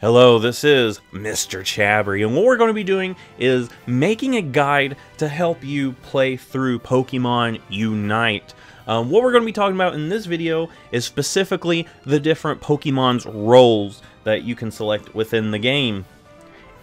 Hello, this is MrChabry, and what we're going to be doing is making a guide to help you play through Pokémon Unite. What we're going to be talking about in this video is specifically the different Pokemon's roles that you can select within the game.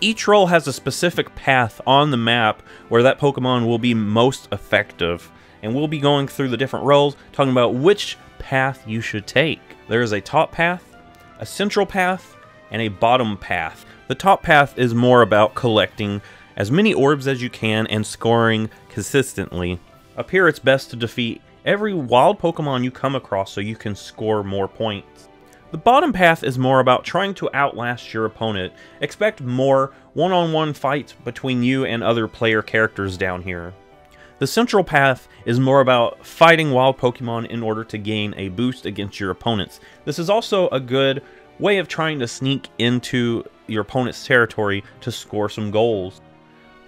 Each role has a specific path on the map where that Pokemon will be most effective, and we'll be going through the different roles, talking about which path you should take. There is a top path, a central path, and a bottom path. The top path is more about collecting as many orbs as you can and scoring consistently. Up here it's best to defeat every wild Pokemon you come across so you can score more points. The bottom path is more about trying to outlast your opponent. Expect more one-on-one fights between you and other player characters down here. The central path is more about fighting wild Pokemon in order to gain a boost against your opponents. This is also a good way of trying to sneak into your opponent's territory to score some goals.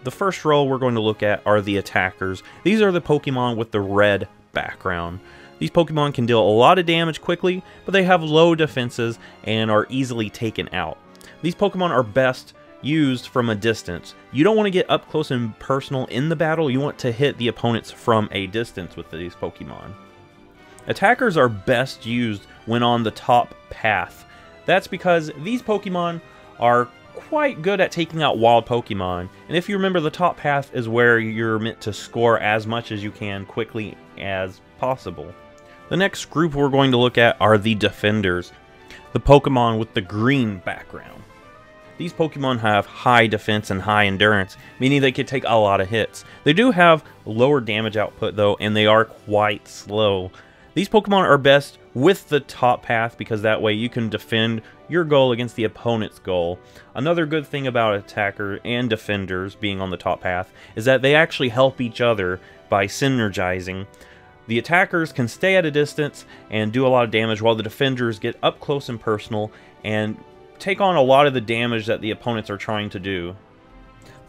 The first role we're going to look at are the attackers. These are the Pokemon with the red background. These Pokemon can deal a lot of damage quickly, but they have low defenses and are easily taken out. These Pokemon are best used from a distance. You don't want to get up close and personal in the battle, you want to hit the opponents from a distance with these Pokemon. Attackers are best used when on the top path. That's because these Pokemon are quite good at taking out wild Pokemon, and if you remember, the top path is where you're meant to score as much as you can quickly as possible. The next group we're going to look at are the defenders, the Pokemon with the green background. These Pokemon have high defense and high endurance, meaning they can take a lot of hits. They do have lower damage output though, and they are quite slow. These Pokemon are best with the top path because that way you can defend your goal against the opponent's goal. Another good thing about attacker and defenders being on the top path is that they actually help each other by synergizing. The attackers can stay at a distance and do a lot of damage while the defenders get up close and personal and take on a lot of the damage that the opponents are trying to do.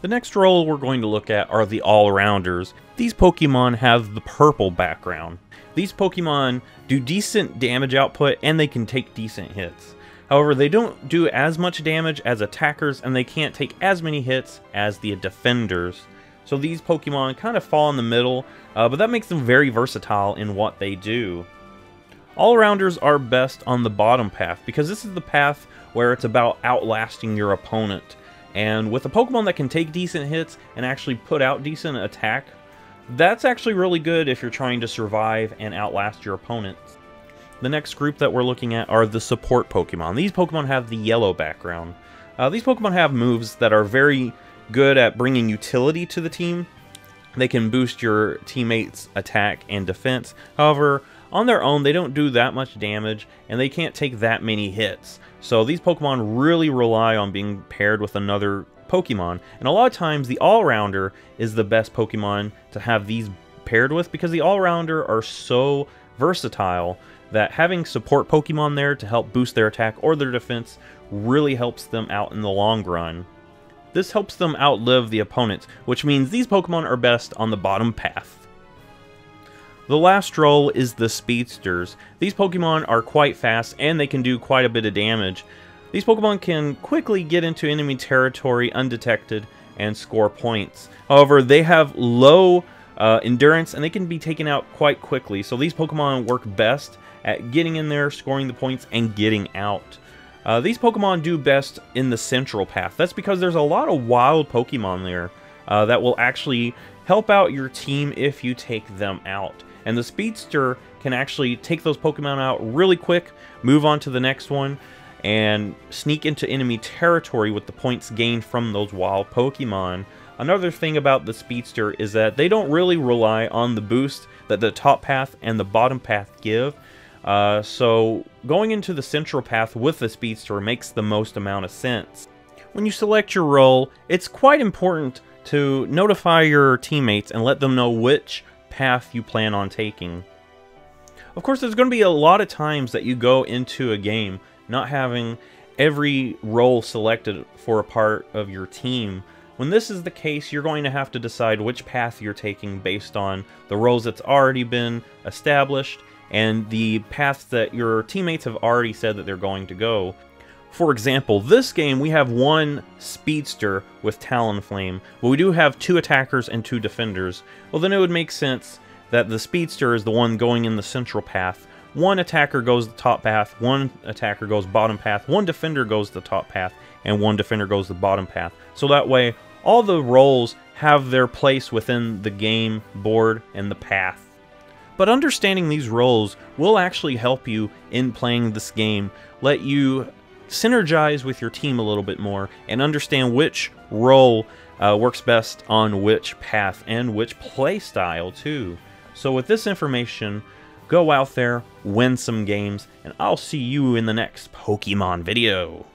The next role we're going to look at are the all-rounders. These Pokemon have the purple background. These Pokemon do decent damage output and they can take decent hits. However, they don't do as much damage as attackers and they can't take as many hits as the defenders. So these Pokemon kind of fall in the middle, but that makes them very versatile in what they do. All-rounders are best on the bottom path because this is the path where it's about outlasting your opponent. And with a Pokemon that can take decent hits and actually put out decent attack, that's actually really good if you're trying to survive and outlast your opponents. The next group that we're looking at are the support Pokemon. These Pokemon have the yellow background. These Pokemon have moves that are very good at bringing utility to the team. They can boost your teammates' attack and defense. However, on their own, they don't do that much damage, and they can't take that many hits. So these Pokemon really rely on being paired with another Pokemon, and a lot of times the All-Rounder is the best Pokemon to have these paired with because the All-Rounder are so versatile that having support Pokemon there to help boost their attack or their defense really helps them out in the long run. This helps them outlive the opponents, which means these Pokemon are best on the bottom path. The last role is the Speedsters. These Pokemon are quite fast and they can do quite a bit of damage. These Pokemon can quickly get into enemy territory undetected and score points. However, they have low endurance and they can be taken out quite quickly. So these Pokemon work best at getting in there, scoring the points, and getting out. These Pokemon do best in the central path. That's because there's a lot of wild Pokemon there that will actually help out your team if you take them out. And the Speedster can actually take those Pokemon out really quick, move on to the next one, and sneak into enemy territory with the points gained from those wild Pokemon. Another thing about the Speedster is that they don't really rely on the boost that the top path and the bottom path give. So going into the central path with the Speedster makes the most amount of sense. When you select your role, it's quite important to notify your teammates and let them know which path you plan on taking. Of course, there's going to be a lot of times that you go into a game not having every role selected for a part of your team. When this is the case, you're going to have to decide which path you're taking based on the roles that's already been established and the paths that your teammates have already said that they're going to go. For example, this game we have one Speedster with Talonflame, but we do have 2 attackers and 2 defenders. Well, then it would make sense that the Speedster is the one going in the central path. One attacker goes the top path, one attacker goes bottom path, one defender goes the top path, and one defender goes the bottom path. So that way, all the roles have their place within the game board and the path. But understanding these roles will actually help you in playing this game, let you synergize with your team a little bit more, and understand which role works best on which path and which play style too. So with this information, go out there, win some games, and I'll see you in the next Pokemon video.